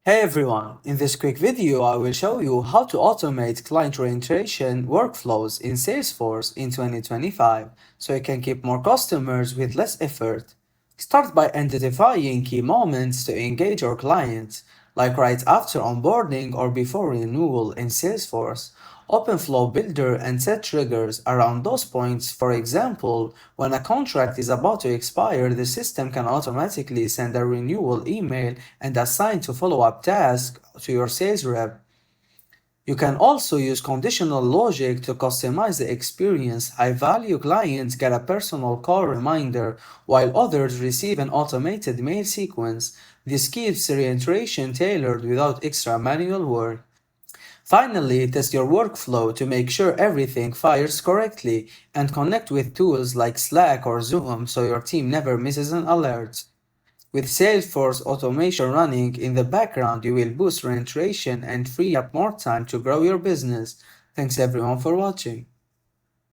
Hey everyone, in this quick video I will show you how to automate client orientation workflows in Salesforce in 2025 so you can keep more customers with less effort. Start by identifying key moments to engage your clients, like right after onboarding or before renewal in Salesforce. Open Flow Builder and set triggers around those points. For example, when a contract is about to expire, the system can automatically send a renewal email and assign to follow-up task to your sales rep. You can also use conditional logic to customize the experience. High-value clients get a personal call reminder, while others receive an automated mail sequence. This keeps reiteration tailored without extra manual work. Finally, test your workflow to make sure everything fires correctly and connect with tools like Slack or Zoom so your team never misses an alert. With Salesforce automation running in the background, you will boost penetration and free up more time to grow your business. Thanks everyone for watching.